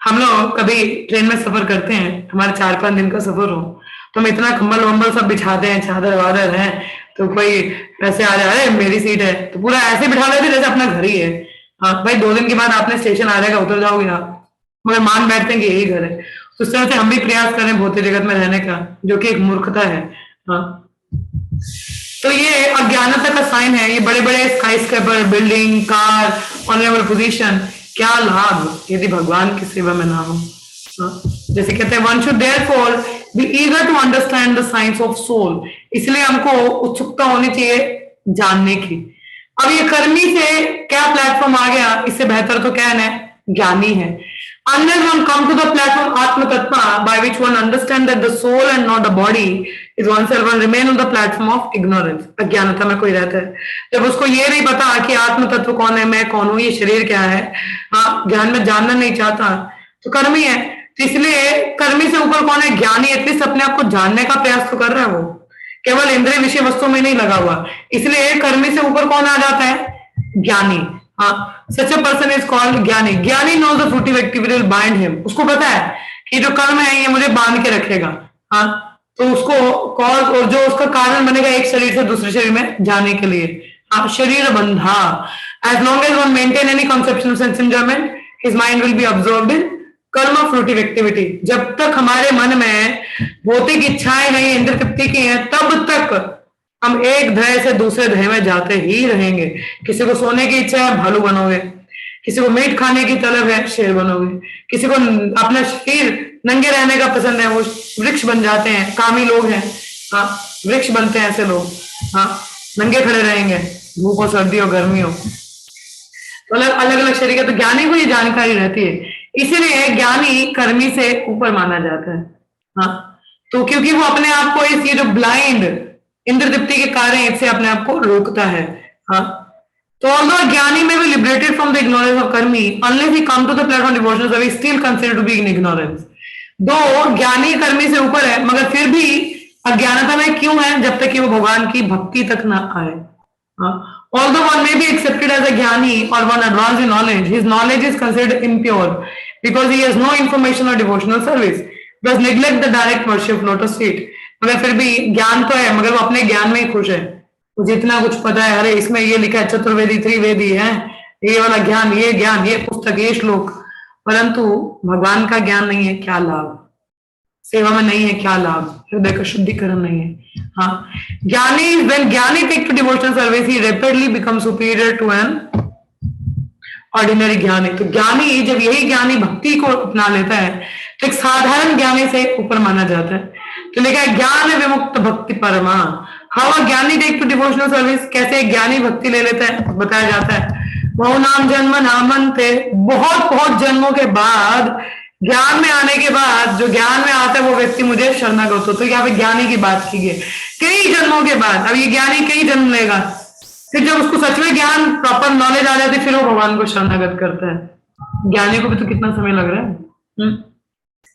हम लोग कभी ट्रेन में सफर करते हैं, हमारे 4-5 दिन का सफर हो तो हम इतना कंबल वंबल सब बिछाते हैं, चादर वादर है, तो कोई ऐसे आ जाए मेरी सीट है तो पूरा ऐसे बिठा लेते जैसे अपना घर ही है। भाई 2 दिन के बाद आपने स्टेशन आ जाएगा, उतर जाओगे आप, मगर मान बैठते हैं कि यही घर है। तो उस तरह से हम भी प्रयास करें भौतिक जगत में रहने का, जो कि एक मूर्खता है। तो ये अज्ञानता का साइन है। ये बड़े बड़े स्काईस्क्रेपर, बिल्डिंग, कार, ऑनरेबल पोजीशन, क्या लाभ यदि भगवान की सेवा में ना हो। जैसे कहते हैं one should therefore be eager to understand the science of soul. इसलिए हमको उत्सुकता होनी चाहिए जानने की। अब ये कर्मी से क्या प्लेटफॉर्म आ गया, इससे बेहतर तो क्या है, ज्ञानी है। Unless one come to the platform Atma Tattva, by which one understand that the soul and not the body is oneself, one remain on the platform of ignorance। अज्ञानता में कोई रहता है जब उसको ये नहीं पता कि आत्म तत्व कौन है, मैं कौन हूं, ये शरीर क्या है, ज्ञान में जानना नहीं चाहता तो कर्मी है। तो इसलिए कर्मी से ऊपर कौन है, ज्ञानी। एटलीस्ट अपने आप को जानने का प्रयास तो कर रहा है, वो केवल इंद्रिय विषय वस्तु में नहीं लगा हुआ। इसलिए कर्मी से ऊपर कौन आ जाता है, ज्ञानी। Such a person is called jnani. Jnani knows the fruitive activity will bind him. उसको पता है कि जो कर्म है ये मुझे बांध के रखेगा। तो उसको कॉज और जो उसका कारण बनेगा एक शरीर से दूसरे शरीर में जाने के लिए। शरीर बंधा। As long as one maintain any conception of sense enjoyment his mind will be absorbed in karma fruitive activity. जब तक हमारे मन में भौतिक इच्छाएं हैं, इंद्रिय तृप्ति की हैं, तब तक हम एक ध्येय से दूसरे ध्येय में जाते ही रहेंगे। किसी को सोने की इच्छा है, भालू बनोगे। किसी को मीट खाने की तलब है, शेर बनोगे। किसी को अपना शरीर नंगे रहने का पसंद है, वो वृक्ष बन जाते हैं। कामी लोग हैं, वृक्ष बनते हैं ऐसे लोग। नंगे खड़े रहेंगे, धूप हो, सर्दी हो, गर्मी हो, तो अलग अलग शरीर। तो ज्ञानी को ये जानकारी रहती है, इसीलिए ज्ञानी कर्मी से ऊपर माना जाता है। तो क्योंकि वो अपने आप को इस ये जो ब्लाइंड इंद्र तृप्ति के कारण से अपने आप को रोकता है। तो although ज्ञानी में भी liberated from the ignorance of कर्मी, unless he come to the platform of devotional service, still considered to be in ignorance। दो ज्ञानी कर्मी से ऊपर है, मगर फिर भी अज्ञानता में क्यों है, जब तक कि वो भगवान की भक्ति तक ना आए। Although one may be accepted as a ज्ञानी or one advanced in knowledge, his knowledge is considered impure because he has no information or devotional service, thus neglect the direct worship of lotus feet। मगर फिर भी ज्ञान तो है, मगर वो अपने ज्ञान में ही खुश है। मुझे इतना कुछ पता है, अरे इसमें ये लिखा है चतुर्वेदी त्रिवेदी है, ये वाला ज्ञान, ये पुस्तक, ये श्लोक, परंतु भगवान का ज्ञान नहीं है, क्या लाभ। सेवा में नहीं है, क्या लाभ। हृदय का शुद्धिकरण नहीं है। ज्ञानी, when ज्ञानी take to devotional service, he rapidly becomes superior to an ordinary ज्ञानी। तो ज्ञानी जब यही ज्ञानी भक्ति को अपना लेता है तो एक साधारण ज्ञानी से ऊपर माना जाता है। तो लिखा है ज्ञान विमुक्त भक्ति परमा। हाउ अ ज्ञानी टेक टू डिवोशनल सर्विस, कैसे ज्ञानी भक्ति ले लेता है, बताया जाता है। बहु नाम जन्म नामन्ते, बहुत बहुत जन्मों के बाद, ज्ञान में आने के बाद जो ज्ञान में आता है वो व्यक्ति मुझे शरणागत हो। तो यहाँ पे ज्ञानी की बात की गई, कई जन्मों के बाद। अब ये ज्ञानी कई जन्म लेगा, फिर जब उसको सच में ज्ञान प्रॉपर नॉलेज आ जाती है, फिर वो भगवान को शरणागत करता है। ज्ञानी को भी तो कितना समय लग रहा है।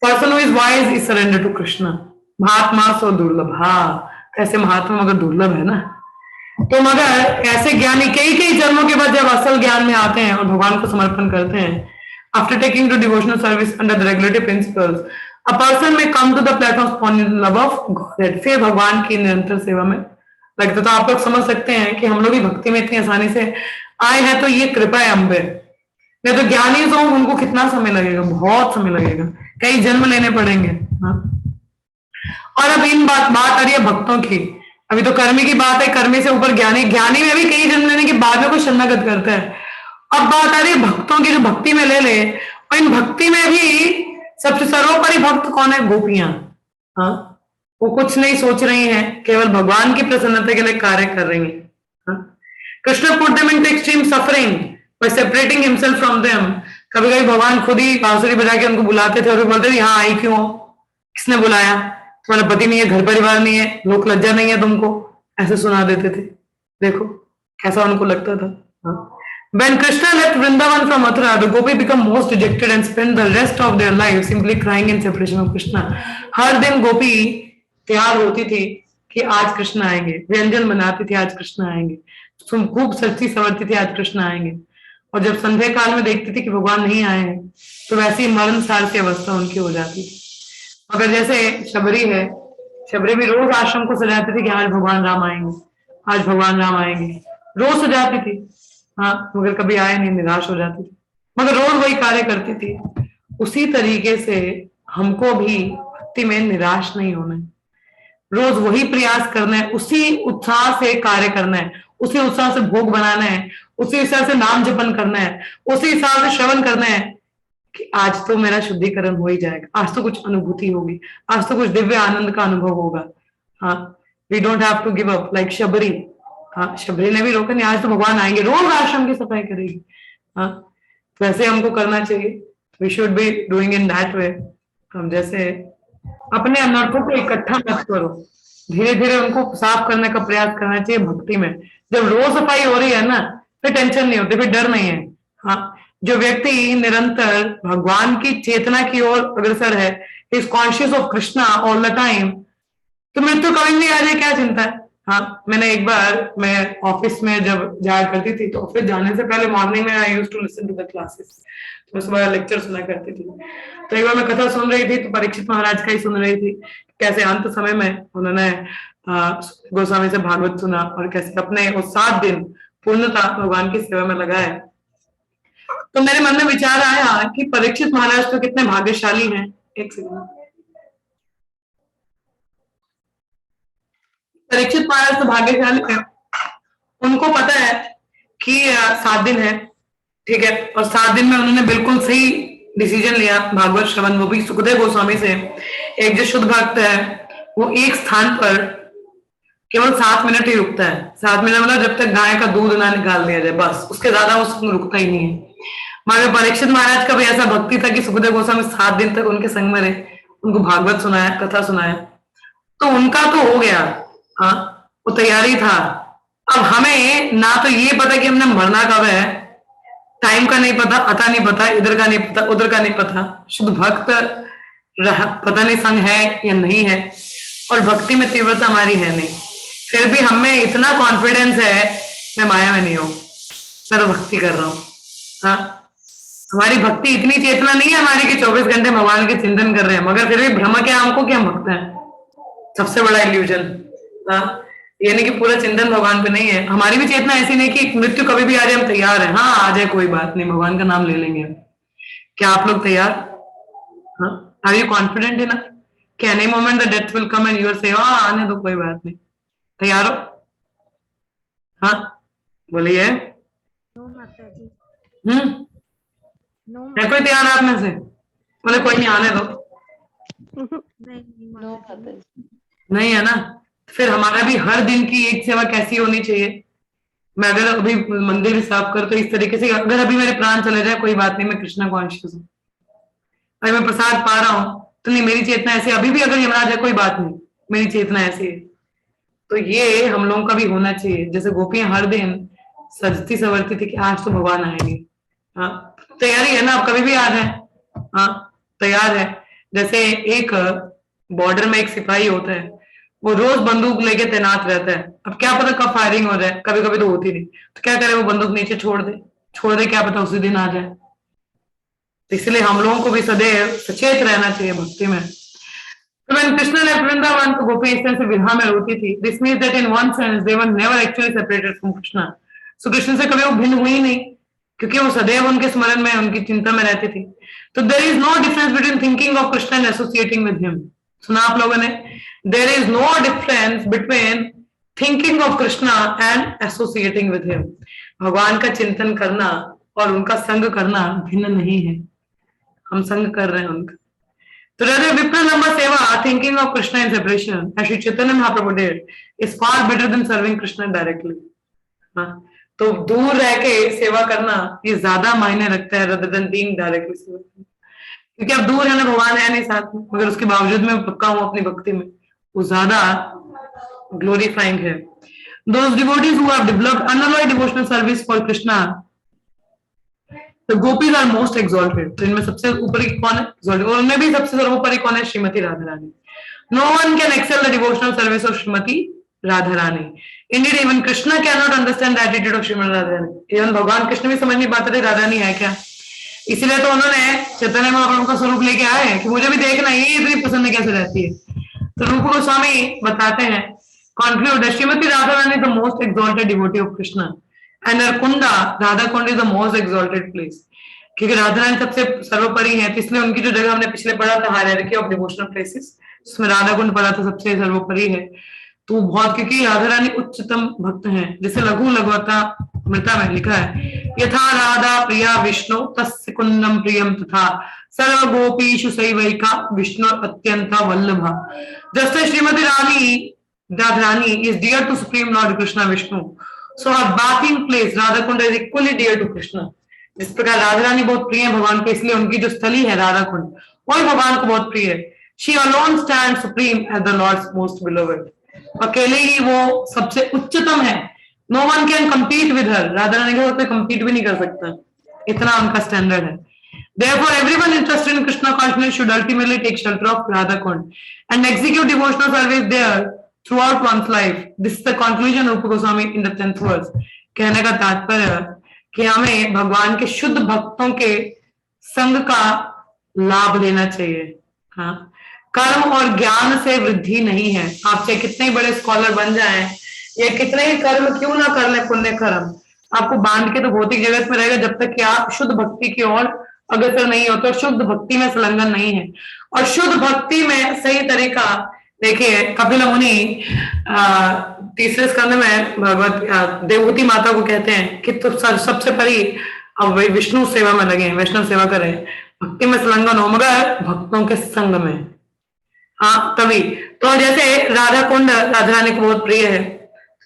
Person who is wise is surrender to Krishna. महात्मा सो दुर्लभ। ऐसे महात्मा मगर दुर्लभ है ना। तो मगर ऐसे ज्ञानी कई कई जन्मों के बाद जब असल ज्ञान में आते हैं और भगवान को समर्पण करते हैं, after taking to devotional service under the regulatory principles, a person may come to the platform love of God. फिर भगवान की निरंतर सेवा में लगता। तो आप लोग समझ सकते हैं कि हम लोग भी भक्ति में इतनी आसानी से आए हैं, तो ये कृपा है हम पे। नहीं तो ज्ञानी तो उनको कितना समय लगेगा, बहुत समय लगेगा, कई जन्म लेने पड़ेंगे। और अब इन बात आ रही है भक्तों की। अभी तो कर्मी की बात है, कर्मी से ऊपर ज्ञानी, ज्ञानी में भी कई जन्म लेने के बाद में कोई शरणागत करता है। अब बात आ रही है भक्तों की, जो भक्ति में ले ले, और इन भक्ति में भी सबसे सर्वोपरि भक्त कौन है? गोपियां। हाँ, वो कुछ नहीं सोच रही हैं, केवल भगवान की प्रसन्नता के लिए कार्य कर रही हैं। हाँ? Krishna put them into extreme suffering bye separating himself from them. कभी कभी भगवान खुद ही बांसुरी बजा के उनको बुलाते थे और वो बोलते थे यहाँ आई क्यों हो, किसने बुलाया, तुम्हारा पति नहीं है, घर परिवार नहीं है, लोक लज्जा नहीं है तुमको, ऐसे सुना देते थे। देखो कैसा उनको लगता था। हाँ? When Krishna left Vrindavan from Mathura, the Gopi become most dejected and spend the rest of their life simply crying in separation of Krishna. हर दिन गोपी तैयार होती थी कि आज कृष्ण आएंगे, व्यंजन बनाती थी आज कृष्ण आएंगे, तुम खूब सच्ची सवरती थी आज कृष्ण आएंगे। और जब संध्या काल में देखती थी कि भगवान नहीं आए हैं, तो वैसी मरण सार की अवस्था उनकी हो जाती थी। मगर जैसे शबरी है, शबरी भी रोज आश्रम को सजाती थी कि आज भगवान राम आएंगे, आज भगवान राम आएंगे, रोज सजाती थी। हाँ, मगर कभी आए नहीं, निराश हो जाती थी, मगर रोज वही कार्य करती थी। उसी तरीके से हमको भी भक्ति में निराश नहीं होना है, रोज वही प्रयास करना है, उसी उत्साह से कार्य करना है, उसी उत्साह से भोग बनाना है, उसी हिसाब से नाम जपन करना है, उसी हिसाब से श्रवण करना है कि आज तो मेरा शुद्धिकरण हो ही जाएगा, आज तो कुछ अनुभूति होगी, आज तो कुछ दिव्य आनंद का अनुभव होगा। हाँ, we don't have to give up like Shabari. हाँ, शबरी ने भी रोका नहीं, आज तो भगवान आएंगे, रोज आश्रम की सफाई करेगी। हाँ, तो वैसे हमको करना चाहिए, we should be doing in that way. हम जैसे अपने अनर्थों को इकट्ठा मत करो, धीरे धीरे उनको साफ करने का प्रयास करना चाहिए भक्ति में। जब रोज सफाई हो रही है ना, फिर टेंशन नहीं होती, फिर डर नहीं है। हाँ, जो व्यक्ति निरंतर भगवान की चेतना की ओर अग्रसर है, is conscious of Krishna all the time, तो मृत्यु कभी नहीं आ जाए, क्या चिंता है। हाँ, मैंने एक बार, मैं ऑफिस में जब जाया करती थी, तो ऑफिस जाने से पहले मॉर्निंग में I used to listen to the classes, तो सुबह लेक्चर सुना करती थी। तो एक बार मैं कथा सुन रही थी, तो परीक्षित महाराज का ही सुन रही थी, कैसे अंत समय में उन्होंने गोस्वामी से भागवत सुना और कैसे अपने वो 7 दिन पूर्णता भगवान की सेवा में लगाए। तो मेरे मन में विचार आया कि परीक्षित महाराज तो कितने भाग्यशाली हैं। एक सेकंड, परीक्षित महाराज तो भाग्यशाली है, उनको पता है कि 7 दिन है, ठीक है, और 7 दिन में उन्होंने बिल्कुल सही डिसीजन लिया भागवत श्रवण, वो भी सुखदेव गोस्वामी से। एक जो शुद्ध भक्त है वो एक स्थान पर केवल 7 मिनट ही रुकता है। 7 मिनट मतलब जब तक गाय का दूध ना निकाल दिया जाए, बस उसके ज्यादा वो रुकता ही नहीं है। मगर परीक्षित महाराज का भी ऐसा भक्ति था कि सुखदेव गोस्वामी 7 दिन तक उनके संग में रहे, उनको भागवत सुनाया, कथा सुनाया, तो उनका तो हो गया। हाँ, वो तैयारी था। अब हमें ना तो ये पता कि हमने मरना कब है, टाइम का नहीं पता, अता नहीं पता, इधर का नहीं पता, उधर का नहीं पता, शुद्ध भक्त पता नहीं संग है या नहीं है, और भक्ति में तीव्रता हमारी है नहीं, फिर भी हमें इतना कॉन्फिडेंस है मैं माया में नहीं हूं, मैं भक्ति कर रहा हूँ। हाँ, हमारी भक्ति इतनी चेतना नहीं है हमारी कि 24 घंटे भगवान के चिंतन कर रहे हैं, मगर फिर भी भ्रम क्या हमको कि हम भक्त हैं, सबसे बड़ा इल्यूजन। हाँ, यानी कि पूरा चिंतन भगवान पे नहीं है। हमारी भी चेतना ऐसी नहीं कि मृत्यु कभी भी आ जाए हम तैयार हैं, हाँ आ जाए कोई बात नहीं, भगवान का नाम ले लेंगे। क्या आप लोग तैयार? हाँ, आर यू कॉन्फिडेंट है ना कि any moment the death will come and you will say आने दो कोई बात नहीं, तैयार हो? हाँ बोलिए। है कोई तैयार आप में से? बोले कोई नहीं, आने दो। नहीं है ना, फिर हमारा भी हर दिन की एक सेवा कैसी होनी चाहिए। मैं अगर अभी मंदिर साफ कर तो इस तरीके से, अगर अभी मेरे प्राण चले जाए कोई बात नहीं, मैं कृष्णा कॉन्शियस हूँ, अगर मैं प्रसाद पा रहा हूँ तो नहीं, मेरी चेतना ऐसी, अभी भी अगर यमराज है कोई बात नहीं, मेरी चेतना ऐसी है। तो ये हम लोगों का भी होना चाहिए। जैसे गोपियां हर दिन सजती सवरती थी कि आज तो भगवान आएंगे। हाँ, तैयारी है ना, आप कभी भी आ जाए। हाँ, तैयार है। जैसे एक बॉर्डर में एक सिपाही होता है, वो रोज बंदूक लेके तैनात रहता है। अब क्या पता कब फायरिंग हो जाए, कभी कभी तो होती नहीं, तो क्या करे, वो बंदूक नीचे छोड़ दे, क्या पता उसी दिन आ जाए। तो इसलिए हम लोगों को भी सदैव सचेत रहना चाहिए भक्ति में। So when Krishna left Vrindavan, तो गोपी इस तरह से विरह में रोती थी। This means that in one sense they were never actually separated from Krishna. So Krishna से कभी वो भिन्न हुई नहीं, क्योंकि वो सदैव उनके स्मरण में, उनकी चिंता में रहती थी। तो there is no difference between thinking of Krishna and associating with him. सुना आप लोगों ने? There is no difference between thinking of Krishna and associating with him. भगवान का चिंतन करना और उनका संग करना भिन्न नहीं है। हम संग कर रहे हैं उनका। तो rather Vipralamba Seva, thinking of Krishna in separation, as Sri Chaitanya Mahaprabhu did, is far better than serving Krishna directly. हाँ, तो दूर रह के सेवा करना ये ज्यादा मायने रखता है rather than being directly सेवा करना। क्योंकि अब दूर है ना, भगवान है नहीं साथ में, मगर उसके बावजूद मैं पक्का हूँ अपनी भक्ति में, वो ज्यादा ग्लोरीफाइंग है। Those devotees who have developed unalloyed devotional service for Krishna, the gopis are most exalted. तो इनमें सबसे ऊपरी कौन है? Exalted. और उनमें भी सबसे सर्वोपरि कौन है? Shrimati Radha Rani. No one can excel the devotional service of Srimati Radharani. Indeed, even Krishna cannot understand the attitude of Srimati Radharani. Even भगवान कृष्ण भी समझ नहीं पाते थे राधा रानी है क्या। इसीलिए तो उन्होंने चैतन्य महाप्रभु का स्वरूप लेके आए कि मुझे भी देखना ये इतनी पसंद कैसे रहती है। तो रूप गोस्वामी बताते हैं, conclude that Srimati Radharani is the most exalted devotee of Krishna. And her Kunda, Radha Kund is the most exalted place. क्योंकि राधा रानी सबसे सर्वोपरि है, इसलिए उनकी जो जगह हमने पिछले पढ़ा था हायरार्की ऑफ डिवोशनल प्लेसेस, जिसमें राधा कुंड पढ़ा था सबसे सर्वोपरि है। तो बहुत, क्योंकि राधा रानी उच्चतम भक्त हैं, जैसे लघु लघुता मृता में लिखा है, यथा राधा प्रिया विष्णु तस्य कुंदम प्रियम तथा सर्व गोपीषु सैवैका विष्णु अत्यंत वल्लभा। जैसे Shrimati Radha Rani is dear to Supreme Lord Krishna Vishnu, so her bathing place Radha Kund is equally dear to Krishna. जिस प्रकार राधा रानी बहुत प्रिय है भगवान को, इसलिए उनकी जो स्थली है राधा कुंड वही भगवान को बहुत प्रिय है। She alone stands supreme as the Lord's most beloved. अकेले ही वो सबसे उच्चतम है। No one can compete with her. Radha Rani के साथ कोई compete भी नहीं कर सकता, इतना उनका स्टैंडर्ड है। Therefore, everyone interested in Krishna consciousness should ultimately take shelter of Radha Kund and execute devotional service there throughout one's life. This is the conclusion of Rupa Goswami in the 10th verse. कहने का तात्पर्य कि हमें भगवान के शुद्ध भक्तों के संग का लाभ लेना चाहिए। हाँ, कर्म और ज्ञान से वृद्धि नहीं है। आप चाहे कितने बड़े स्कॉलर बन जाएं या कितने ही कर्म क्यों ना कर ले, पुण्य कर्म आपको बांध के तो भौतिक जगत में रहेगा, जब तक कि आप शुद्ध भक्ति की ओर अग्रसर नहीं होते और शुद्ध भक्ति में संलग्न नहीं है। और शुद्ध भक्ति में सही तरीका देखिए, कपिल मुनि तीसरे स्कंद में भगवत देवहूति माता को कहते हैं कि तो सबसे पहले अब विष्णु सेवा में लगे, वैष्णव सेवा करें, भक्ति में संलग्न हो, मगर भक्तों के संग में। हाँ, तभी तो जैसे राधा कुंड राधा रानी को बहुत प्रिय है,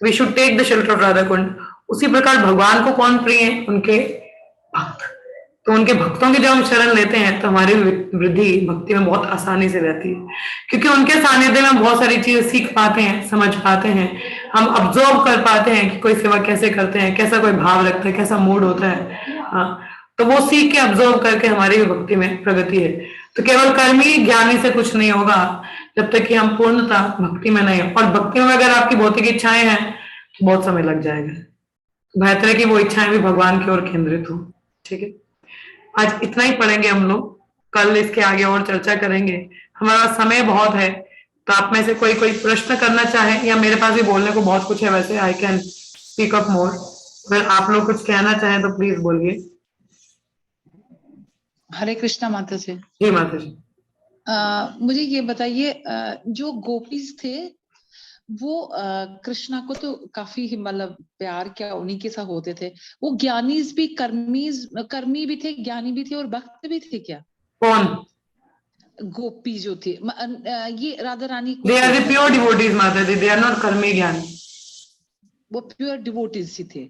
we should take the shelter of Radha Kund. उसी प्रकार भगवान को कौन प्रिय है? उनके भक्त। तो उनके भक्तों की जब हम शरण लेते हैं तो हमारी वृद्धि भक्ति में बहुत आसानी से रहती है, क्योंकि उनके सानिध्य में हम बहुत सारी चीजें सीख पाते हैं, समझ पाते हैं, हम ऑब्जर्व कर पाते हैं कि कोई सेवा कैसे करते हैं, कैसा कोई भाव रखता है, कैसा मूड होता है। हाँ, तो वो सीख के ऑब्जर्व करके हमारी भक्ति में प्रगति है। तो केवल कर्मी ज्ञानी से कुछ नहीं होगा जब तक कि हम पूर्णता भक्ति में नहीं। और भक्ति में अगर आपकी भौतिक इच्छाएं हैं तो बहुत समय लग जाएगा। बेहतर है कि वो इच्छाएं भी भगवान की ओर केंद्रित हो। ठीक है, आज इतना ही पढ़ेंगे हम लोग, कल इसके आगे और चर्चा करेंगे। हमारा समय बहुत है, तो आप में से कोई प्रश्न करना चाहे, या मेरे पास भी बोलने को बहुत कुछ है, वैसे I can speak up more. अगर आप लोग कुछ कहना चाहें तो प्लीज बोलिए। हरे कृष्णा माता जी। जी माता जी। मुझे ये बताइए, जो गोपीज थे वो कृष्णा को तो काफी मतलब प्यार क्या उन्हीं के साथ होते थे, वो ज्ञानीज भी कर्मी भी थे, ज्ञानी भी थे और भक्त भी थे क्या? कौन? गोपी जो थे ये राधा रानी को, they are the pure devotees माता जी, they are not कर्मी ज्ञानी, वो प्योर डिवोटीज ही थे।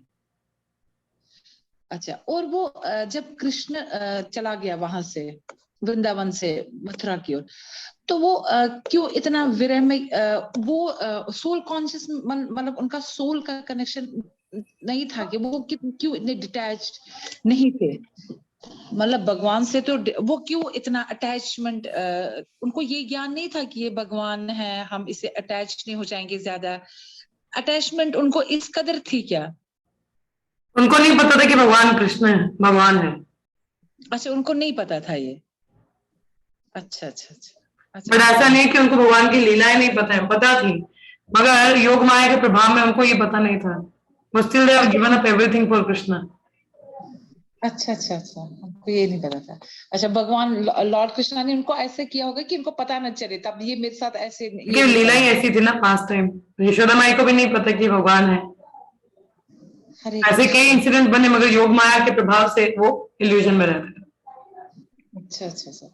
अच्छा, और वो जब कृष्ण चला गया वहां से वृंदावन से मथुरा की ओर, तो वो क्यों इतना विरह में, वो सोल कॉन्शियस मतलब उनका सोल का कनेक्शन नहीं था कि वो क्यों इतने डिटैच्ड नहीं थे? मतलब भगवान से तो वो क्यों इतना अटैचमेंट, उनको ये ज्ञान नहीं था कि ये भगवान है, हम इससे अटैच नहीं हो जाएंगे ज्यादा? अटैचमेंट उनको इस कदर थी क्या? उनको नहीं पता था कि भगवान कृष्ण है, भगवान है। अच्छा, उनको नहीं पता था ये। अच्छा अच्छा अच्छा। बट ऐसा नहीं कि उनको भगवान की लीलाएं नहीं पता थी, मगर योग माया के प्रभाव में उनको ये पता नहीं था। But still they have given up everything for Krishna. अच्छा अच्छा अच्छा, हमको ये नहीं पता था। अच्छा, भगवान लॉर्ड कृष्णा ने उनको ऐसे किया होगा कि उनको पता न चले, तब ये मेरे साथ ऐसे ये क्योंकि नहीं लीला ही करा। ऐसी थी ना पास्ट टाइम, यशोदा माई को भी नहीं पता कि भगवान है। हरे ऐसे कई कृष्ण। इंसिडेंट बने, मगर योग माया के प्रभाव से वो इल्यूजन में रहते हैं। अच्छा अच्छा अच्छा,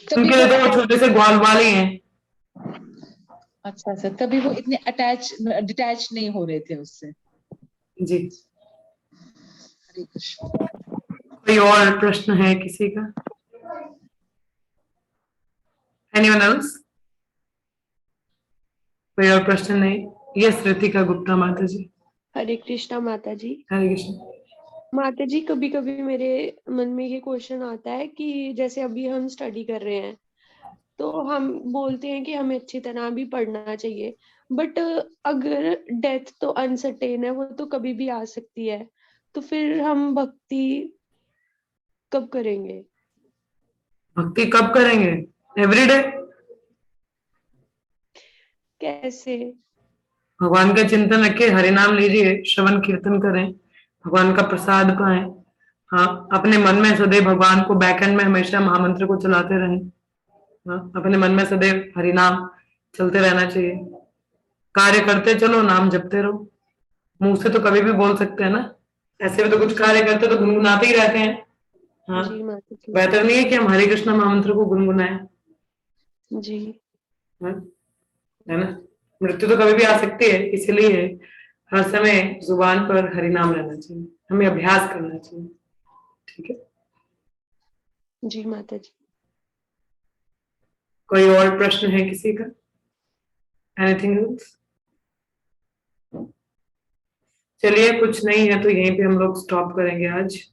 तभी उनके वो लिए तो वो अटैच। छोटे से ग्वाल वाल ही हैं। अच्छा अच्छा, तभी वो इतने अटैच डिटैच नहीं हो रहे थे उससे। जी। हरे कृष्ण। कोई और प्रश्न है किसी का? Anyone else? कोई और प्रश्न नहीं? यस, रितिका गुप्ता माता जी। हरे कृष्णा माता जी। हरे कृष्ण। माता जी, कभी कभी मेरे मन में ये क्वेश्चन आता है कि जैसे अभी हम स्टडी कर रहे हैं, तो हम बोलते हैं कि हमें अच्छी तरह भी पढ़ना चाहिए, बट अगर डेथ तो अनसर्टेन है, वो तो कभी भी आ सकती है, तो फिर हम भक्ति कब करेंगे? भक्ति कब करेंगे? एवरीडे। कैसे? भगवान का चिंतन रखिए, हरि नाम लीजिए, श्रवण कीर्तन करें, भगवान का प्रसाद पाएं। हाँ, अपने मन में सदैव भगवान को बैक एंड में हमेशा महामंत्र को चलाते रहें। हाँ, अपने मन में सदैव हरि नाम चलते रहना चाहिए। कार्य करते चलो, नाम जपते रहो। मुंह से तो कभी भी बोल सकते हैं ना, ऐसे भी तो कुछ कार्य करते तो गुनगुनाते ही रहते हैं। हाँ, जी माता जी। बेहतर नहीं है कि हम हरे कृष्ण महामंत्र को गुनगुनाएं? जी। हाँ, है ना? मृत्यु तो कभी भी आ सकती है, इसलिए हर समय जुबान पर हरि नाम रहना चाहिए, हमें अभ्यास करना चाहिए। ठीक है। जी माता जी। कोई और प्रश्न है किसी का? Anything else? चलिए, कुछ नहीं है तो यहीं पे हम लोग स्टॉप करेंगे आज।